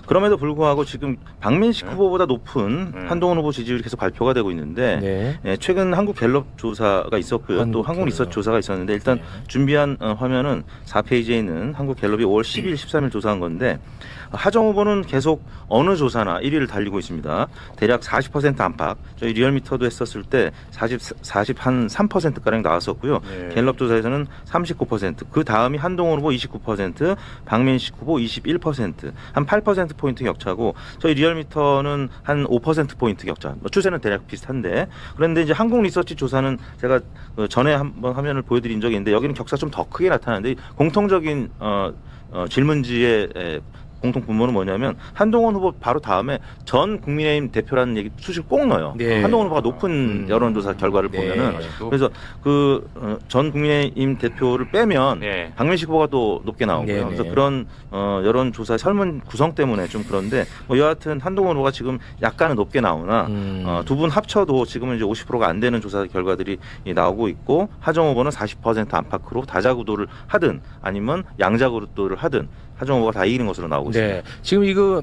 Speaker 10: 그럼에도 불구하고 지금 박민식 후보보다 높은 한동훈 후보 지지율이 계속 발표가 되고 있는데
Speaker 6: 네.
Speaker 10: 예, 최근 한국갤럽 조사가 있었고요. 또 한국리서치 조사가 있었는데 일단 준비한 화면은 4페이지에 있는 한국갤럽이 5월 10일, 13일 조사한 건데 하정 후보는 계속 어느 조사나 1위를 달리고 있습니다. 대략 40% 안팎. 저희 리얼미터도 했었을 때 3%가량 나왔었고요. 갤럽 조사에서는 39%. 그 다음이 한동훈 후보 29%, 박민식 후보 21%. 한 8%포인트 격차고 저희 리얼미터는 한 5%포인트 격차. 추세는 대략 비슷한데 그런데 이제 한국리서치 조사는 제가 전에 한번 화면을 보여드린 적이 있는데 여기는 격차 좀 더 크게 나타나는데 공통적인 질문지의 공통 분모는 뭐냐면 한동훈 후보 바로 다음에 전 국민의힘 대표라는 얘기 수식을 꼭 넣어요.
Speaker 6: 네.
Speaker 10: 한동훈 후보가 높은 여론조사 결과를
Speaker 6: 네.
Speaker 10: 보면은 그래서 그 전 국민의힘 대표를 빼면
Speaker 7: 네.
Speaker 10: 박민식 후보가 또 높게 나오고요.
Speaker 6: 네,
Speaker 10: 그래서
Speaker 6: 네.
Speaker 10: 그런 여론조사 설문 구성 때문에 좀 그런데 뭐 여하튼 한동훈 후보가 지금 약간은 높게 나오나 두 분 합쳐도 지금은 이제 50%가 안 되는 조사 결과들이 나오고 있고 하정 후보는 40% 안팎으로 다자구도를 하든 아니면 양자구도를 하든 하정 후보가 다 이기는 것으로 나오고 있습니다.
Speaker 6: 네. 지금 이거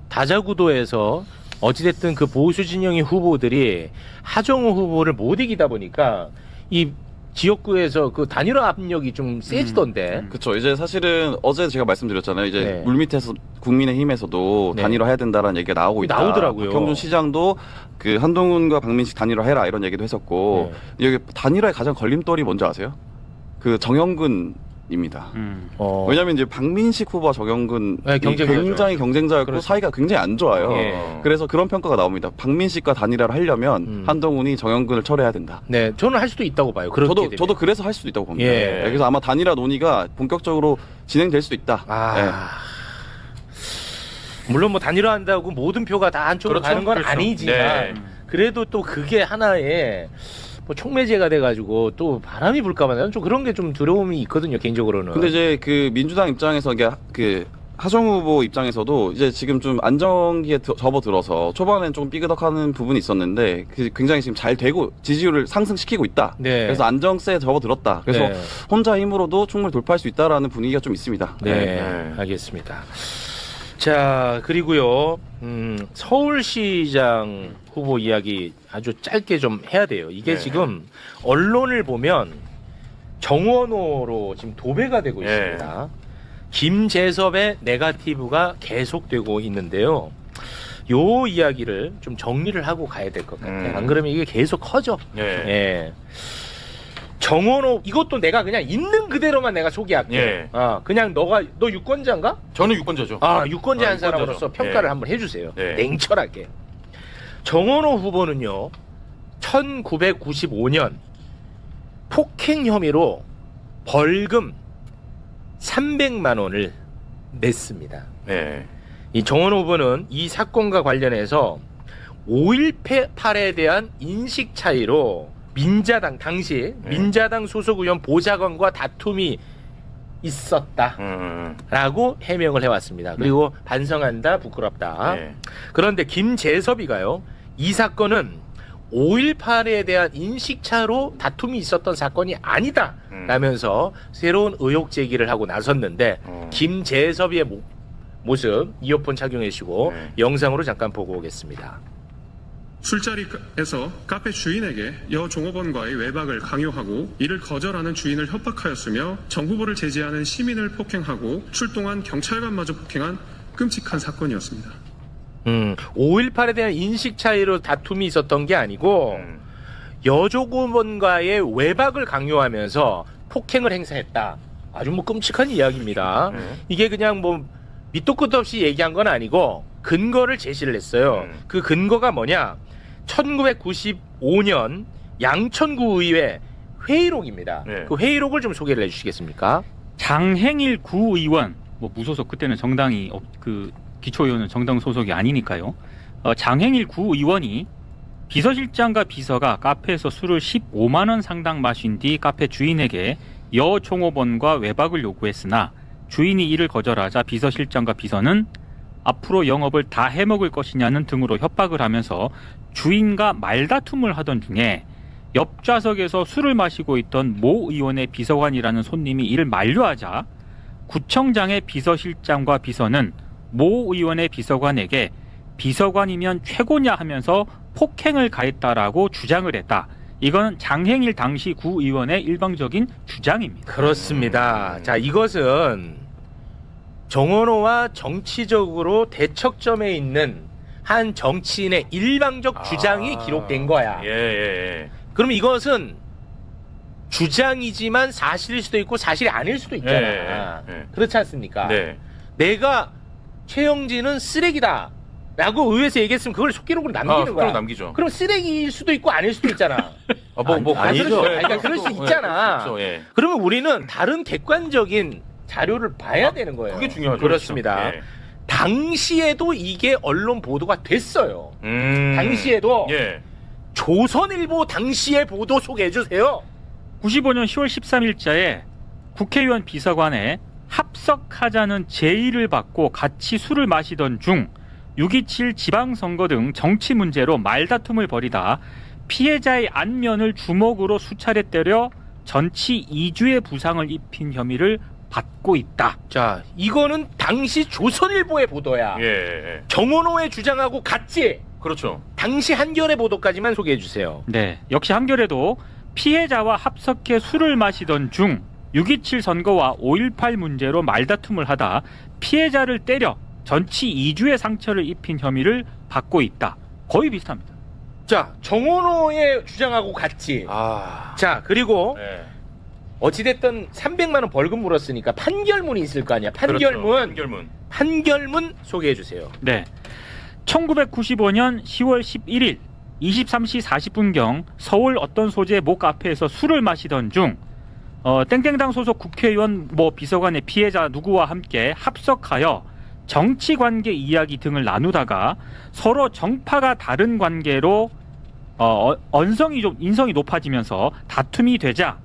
Speaker 6: 다자구도에서 어찌됐든 그 보수 진영의 후보들이 하정우 후보를 못 이기다 보니까 이 지역구에서 그 단일화 압력이 좀 세지던데.
Speaker 9: 그렇죠. 이제 사실은 어제 제가 말씀드렸잖아요. 이제
Speaker 6: 네.
Speaker 9: 물밑에서 국민의힘에서도
Speaker 6: 네.
Speaker 9: 단일화 해야 된다라는 얘기가 나오고 있다.
Speaker 6: 나오더라고요.
Speaker 9: 박형준 시장도 그 한동훈과 박민식 단일화 해라 이런 얘기도 했었고 여기 단일화의 가장 걸림돌이 뭔지 아세요? 그 정영근입니다. 왜냐하면 이제 박민식 후보와 정영근
Speaker 6: 네, 경쟁자죠.
Speaker 9: 굉장히 경쟁자였고
Speaker 6: 그렇죠.
Speaker 9: 사이가 굉장히 안 좋아요.
Speaker 6: 예.
Speaker 9: 그래서 그런 평가가 나옵니다. 박민식과 단일화를 하려면 한동훈이 정영근을 철회해야 된다.
Speaker 6: 네, 저는 할 수도 있다고 봐요. 그렇게 되면.
Speaker 9: 저도 그래서 할 수도 있다고 봅니다.
Speaker 6: 예.
Speaker 9: 네, 그래서 아마 단일화 논의가 본격적으로 진행될 수도 있다.
Speaker 6: 물론 뭐 단일화 한다고 모든 표가 다 한쪽으로
Speaker 7: 그렇죠.
Speaker 6: 가는 건
Speaker 7: 그렇죠.
Speaker 6: 아니지만
Speaker 7: 네.
Speaker 6: 그래도 또 그게 하나의 뭐 촉매제가 돼가지고 또 바람이 불까봐 나는 좀 그런 게 좀 두려움이 있거든요, 개인적으로는.
Speaker 9: 근데 이제 그 민주당 입장에서 이게 그 하정우 후보 입장에서도 이제 지금 좀 안정기에 접어들어서 초반엔 좀 삐그덕하는 부분이 있었는데 굉장히 지금 잘 되고 지지율을 상승시키고 있다.
Speaker 6: 네.
Speaker 9: 그래서 안정세에 접어들었다. 그래서
Speaker 6: 네.
Speaker 9: 혼자 힘으로도 충분히 돌파할 수 있다라는 분위기가 좀 있습니다.
Speaker 6: 네, 알겠습니다. 자, 그리고요, 서울시장 후보 이야기 아주 짧게 좀 해야 돼요. 이게 지금 언론을 보면 정원호로 지금 도배가 되고 있습니다. 김재섭의 네거티브가 계속되고 있는데요. 요 이야기를 좀 정리를 하고 가야 될 것 같아요. 안 그러면 이게 계속 커져. 예. 정원호 이것도 내가 그냥 있는 그대로만 내가 소개할게. 그냥 너 유권자인가?
Speaker 7: 저는 유권자죠.
Speaker 6: 유권자 한 사람으로서 평가를 한번 해주세요. 냉철하게. 정원호 후보는요, 1995년 폭행 혐의로 벌금 300만 원을 냈습니다. 이 정원호 후보는 이 사건과 관련해서 5.18에 대한 인식 차이로 민자당 당시 민자당 소속 의원 보좌관과 다툼이 있었다라고 해명을 해왔습니다. 그리고 반성한다, 부끄럽다. 그런데 김재섭이가요, 이 사건은 5.18에 대한 인식차로 다툼이 있었던 사건이 아니다 라면서 새로운 의혹 제기를 하고 나섰는데 김재섭의 모습 이어폰 착용해 주시고 영상으로 잠깐 보고 오겠습니다.
Speaker 11: 술자리에서 카페 주인에게 여 종업원과의 외박을 강요하고 이를 거절하는 주인을 협박하였으며 정 후보를 제지하는 시민을 폭행하고 출동한 경찰관마저 폭행한 끔찍한 사건이었습니다.
Speaker 6: 5.18에 대한 인식 차이로 다툼이 있었던 게 아니고 여종업원과의 외박을 강요하면서 폭행을 행사했다. 아주 뭐 끔찍한 이야기입니다. 이게 그냥 뭐 밑도 끝도 없이 얘기한 건 아니고 근거를 제시를 했어요. 그 근거가 뭐냐? 1995년 양천구 의회 회의록입니다. 그 회의록을 좀 소개를 해주시겠습니까?
Speaker 8: 장행일 구의원, 뭐 무소속, 그때는 정당이 그 기초의원은 정당 소속이 아니니까요. 장행일 구의원이 비서실장과 비서가 카페에서 술을 15만 원 상당 마신 뒤 카페 주인에게 여 종업원과 외박을 요구했으나 주인이 이를 거절하자 비서실장과 비서는 앞으로 영업을 다 해먹을 것이냐는 등으로 협박을 하면서 주인과 말다툼을 하던 중에 옆 좌석에서 술을 마시고 있던 모 의원의 비서관이라는 손님이 이를 만류하자 구청장의 비서실장과 비서는 모 의원의 비서관에게 비서관이면 최고냐 하면서 폭행을 가했다라고 주장을 했다. 이건 장행일 당시 구 의원의 일방적인 주장입니다.
Speaker 6: 그렇습니다. 자, 이것은 정원호와 정치적으로 대척점에 있는 한 정치인의 일방적 주장이 기록된 거야. 그럼 이것은 주장이지만 사실일 수도 있고 사실이 아닐 수도 있잖아. 그렇지 않습니까? 내가 최영진은 쓰레기다 라고 의회에서 얘기했으면 그걸 속기록으로 남기는 거야.
Speaker 7: 남기죠.
Speaker 6: 그럼 쓰레기일 수도 있고 아닐 수도 있잖아.
Speaker 7: 아니죠.
Speaker 6: 그러니까 그럴 수 있잖아.
Speaker 7: 그렇죠, 예.
Speaker 6: 그러면 우리는 다른 객관적인 자료를 봐야 되는 거예요.
Speaker 7: 그게 중요하죠.
Speaker 6: 그렇습니다.
Speaker 7: 그렇죠. 예.
Speaker 6: 당시에도 이게 언론 보도가 됐어요. 당시에도 조선일보 당시의 보도 소개해 주세요.
Speaker 8: 95년 10월 13일자에 국회의원 비서관에 합석하자는 제의를 받고 같이 술을 마시던 중 6.27 지방선거 등 정치 문제로 말다툼을 벌이다 피해자의 안면을 주먹으로 수차례 때려 전치 2주의 부상을 입힌 혐의를 받고 있다.
Speaker 6: 자, 이거는 당시 조선일보의 보도야. 정원호의 주장하고 같지?
Speaker 7: 그렇죠.
Speaker 6: 당시 한겨레 보도까지만 소개해 주세요.
Speaker 8: 네, 역시 한겨레도 피해자와 합석해 술을 마시던 중 6.27 선거와 5.18 문제로 말다툼을 하다 피해자를 때려 전치 2주의 상처를 입힌 혐의를 받고 있다. 거의 비슷합니다.
Speaker 6: 자, 정원호의 주장하고 같지? 자, 그리고 어찌됐든 300만 원 벌금 물었으니까 판결문이 있을 거 아니야. 판결문.
Speaker 7: 그렇죠.
Speaker 6: 판결문 소개해 주세요.
Speaker 8: 네. 1995년 10월 11일 23시 40분경 서울 어떤 소재 모 카페에서 술을 마시던 중 땡땡당 소속 국회의원 뭐 비서관의 피해자 누구와 함께 합석하여 정치관계 이야기 등을 나누다가 서로 정파가 다른 관계로 인성이 높아지면서 다툼이 되자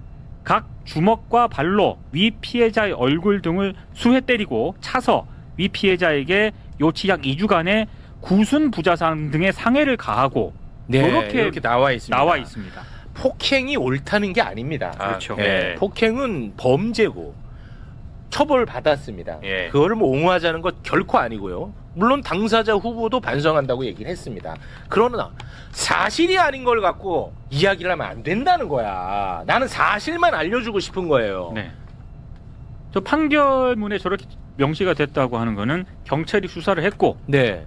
Speaker 8: 각 주먹과 발로 위 피해자의 얼굴 등을 수회 때리고 차서 위 피해자에게 요치 약 2주간의 구순 부자상 등의 상해를 가하고
Speaker 6: 이렇게 나와 있습니다.
Speaker 8: 있습니다.
Speaker 6: 폭행이 옳다는 게 아닙니다.
Speaker 8: 그렇죠.
Speaker 6: 폭행은 범죄고 처벌받았습니다. 그거를 뭐 옹호하자는 것 결코 아니고요. 물론 당사자 후보도 반성한다고 얘기를 했습니다. 그러나 사실이 아닌 걸 갖고 이야기를 하면 안 된다는 거야. 나는 사실만 알려주고 싶은 거예요.
Speaker 8: 네. 저 판결문에 저렇게 명시가 됐다고 하는 거는 경찰이 수사를 했고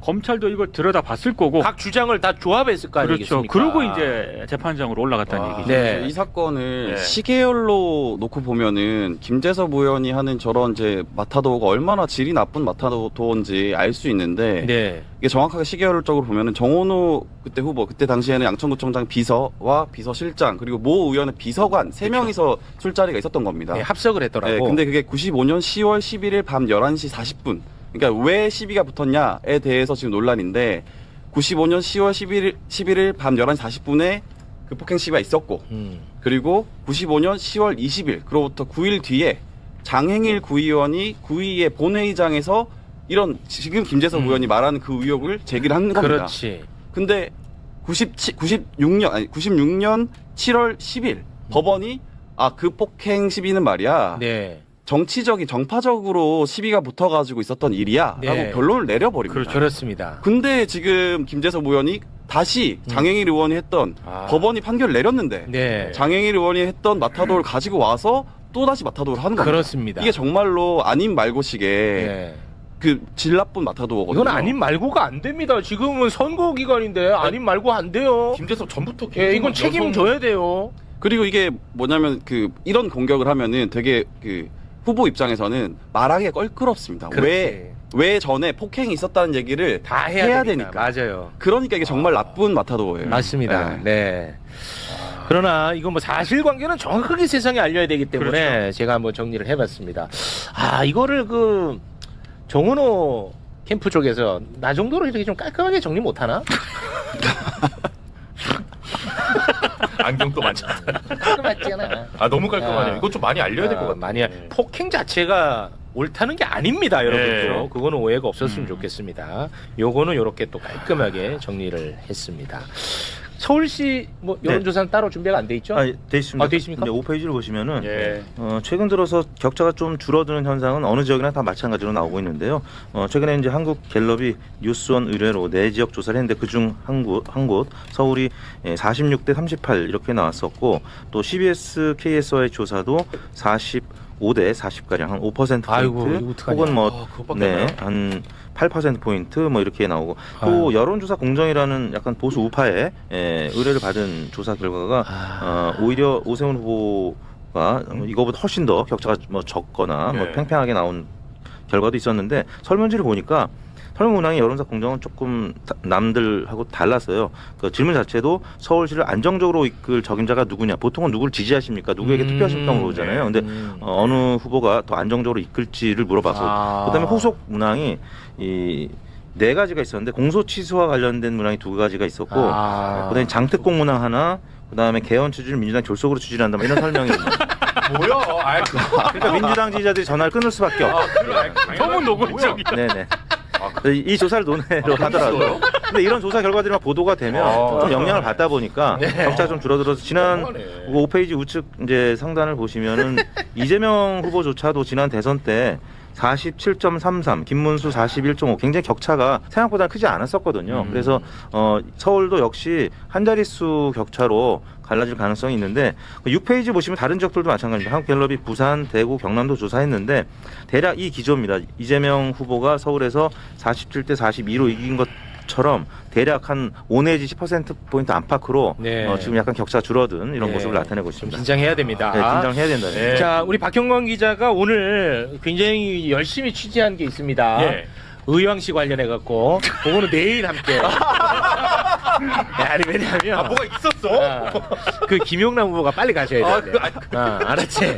Speaker 8: 검찰도 이걸 들여다 봤을 거고
Speaker 6: 각 주장을 다 조합했을 거 아니겠습니까?
Speaker 8: 그렇죠. 그리고 이제 재판장으로 올라갔다는 얘기죠.
Speaker 9: 이 사건을 시계열로 놓고 보면은 김재섭 의원이 하는 저런 이제 마타도어가 얼마나 질이 나쁜 마타도어인지 알 수 있는데 이게 정확하게 시계열적으로 보면은 정원호 그때 후보, 그때 당시에는 양천구청장 비서와 비서실장 그리고 모 의원의 비서관 3명이서 술자리가 있었던 겁니다.
Speaker 6: 합석을 했더라고.
Speaker 9: 근데 그게 95년 10월 11일 밤 11시 40분. 그러니까 왜 시비가 붙었냐에 대해서 지금 논란인데 95년 10월 11일 밤 11시 40분에 그 폭행 시비가 있었고 그리고 95년 10월 20일 그로부터 9일 뒤에 장행일 구의원이 구의회 본회의장에서 이런 지금 김재섭 의원이 말하는 그 의혹을 제기를 한 겁니다.
Speaker 6: 그렇지.
Speaker 9: 근데 96년 7월 10일 법원이 그 폭행 시비는 말이야.
Speaker 6: 네.
Speaker 9: 정치적인 정파적으로 시비가 붙어가지고 있었던 일이야라고
Speaker 6: 네.
Speaker 9: 결론을 내려버립니다.
Speaker 6: 그렇습니다.
Speaker 9: 근데 지금 김재섭 의원이 다시 장행일 의원이 했던 법원이 판결을 내렸는데
Speaker 6: 네.
Speaker 9: 장행일 의원이 했던 마타도를 가지고 와서 또 다시 마타도를 하는 겁니다.
Speaker 6: 그렇습니다.
Speaker 9: 이게 정말로 아닌 말고식의
Speaker 6: 네.
Speaker 9: 그 질 나쁜 마타도거든요.
Speaker 6: 이건 아닌 말고가 안 됩니다. 지금은 선거 기간인데 아닌 말고 안 돼요.
Speaker 7: 김재섭 전부터
Speaker 6: 예, 이건 책임져야 돼요.
Speaker 9: 그리고 이게 뭐냐면 그 이런 공격을 하면은 되게 그 후보 입장에서는 말하기가 껄끄럽습니다. 왜 전에 폭행이 있었다는 얘기를
Speaker 6: 다 해야 되니까. 맞아요.
Speaker 9: 그러니까 이게 정말 나쁜 마타도예요.
Speaker 6: 맞습니다. 네. 그러나 이건 뭐 사실관계는 정확하게 세상에 알려야 되기 때문에
Speaker 7: 그렇죠.
Speaker 6: 제가 한번 정리를 해봤습니다. 이거를 그 정은호 캠프 쪽에서 나 정도로 이렇게 좀 깔끔하게 정리 못하나?
Speaker 7: 안경도 많잖아.
Speaker 6: 깔끔하잖아.
Speaker 7: 너무 깔끔하네요. 이거 좀 많이 알려야 될 것 같아요.
Speaker 6: 많이 폭행 자체가 옳다는 게 아닙니다, 여러분들.
Speaker 7: 네.
Speaker 6: 그거는 오해가 없었으면 좋겠습니다. 요거는 요렇게 또 깔끔하게 정리를 했습니다. 서울시 뭐 여론조사는 따로 준비가 안 돼 있죠?
Speaker 10: 돼 있습니다.
Speaker 6: 돼 있습니까?
Speaker 10: 5페이지를 보시면은
Speaker 7: 예.
Speaker 10: 최근 들어서 격차가 좀 줄어드는 현상은 어느 지역이나 다 마찬가지로 나오고 있는데요. 최근에 이제 한국 갤럽이 뉴스원 의뢰로 4지역 조사를 했는데 그중 한 곳 서울이 46대 38 이렇게 나왔었고 또 CBS KSY 조사도 45대 40가량 한 5% 포인트 혹은 한 8%포인트 뭐 이렇게 나오고 또 여론조사 공정이라는 약간 보수 우파의 의뢰를 받은 조사 결과가 오히려 오세훈 후보가 이거보다 훨씬 더 격차가 뭐 적거나 뭐 팽팽하게 나온 결과도 있었는데 설문지를 보니까 설문 문항의 여론조사 공정은 조금 남들하고 달랐어요. 그 질문 자체도 서울시를 안정적으로 이끌 적임자가 누구냐. 보통은 누구를 지지하십니까? 누구에게 투표하십니까? 물어보잖아요. 근데 어느 후보가 더 안정적으로 이끌지를 물어봤고 그다음에 후속 문항이 이 4가지가 있었는데 공소 취소와 관련된 문항이 2가지가 있었고 그다음에 장특공 문항 하나 그다음에 개헌 추진을 민주당 졸속으로 추진한다 뭐 이런 설명이
Speaker 7: 뭐야?
Speaker 10: 그러니까 민주당 지지자들이 전화를 끊을 수밖에 없고
Speaker 8: 너무 노골적이야.
Speaker 10: 네네. 이 조사를 논외로 하더라고요. 근데 이런 조사 결과들이 막 보도가 되면 좀 영향을 받다 보니까 격차가 좀 줄어들어서 지난 5페이지 우측 이제 상단을 보시면은 이재명 후보조차도 지난 대선 때 47.33, 김문수 41.5 굉장히 격차가 생각보다 크지 않았었거든요. 그래서 서울도 역시 한 자릿수 격차로 갈라질 가능성이 있는데 6페이지 보시면 다른 지역들도 마찬가지입니다. 한국갤럽이 부산, 대구, 경남도 조사했는데 대략 이 기조입니다. 이재명 후보가 서울에서 47대 42로 이긴 것처럼 대략 한 5 내지 10%포인트 안팎으로 지금 약간 격차 줄어든 이런 모습을 나타내고 있습니다.
Speaker 6: 긴장해야 됩니다.
Speaker 10: 네, 긴장해야 된다.
Speaker 6: 자, 우리 박형광 기자가 오늘 굉장히 열심히 취재한 게 있습니다. 의왕시 관련해갖고 그거는 내일 함께. 아니 왜냐하면
Speaker 7: 뭐가 있었어?
Speaker 6: 그 김용남 후보가 빨리 가셔야 돼. 알았지?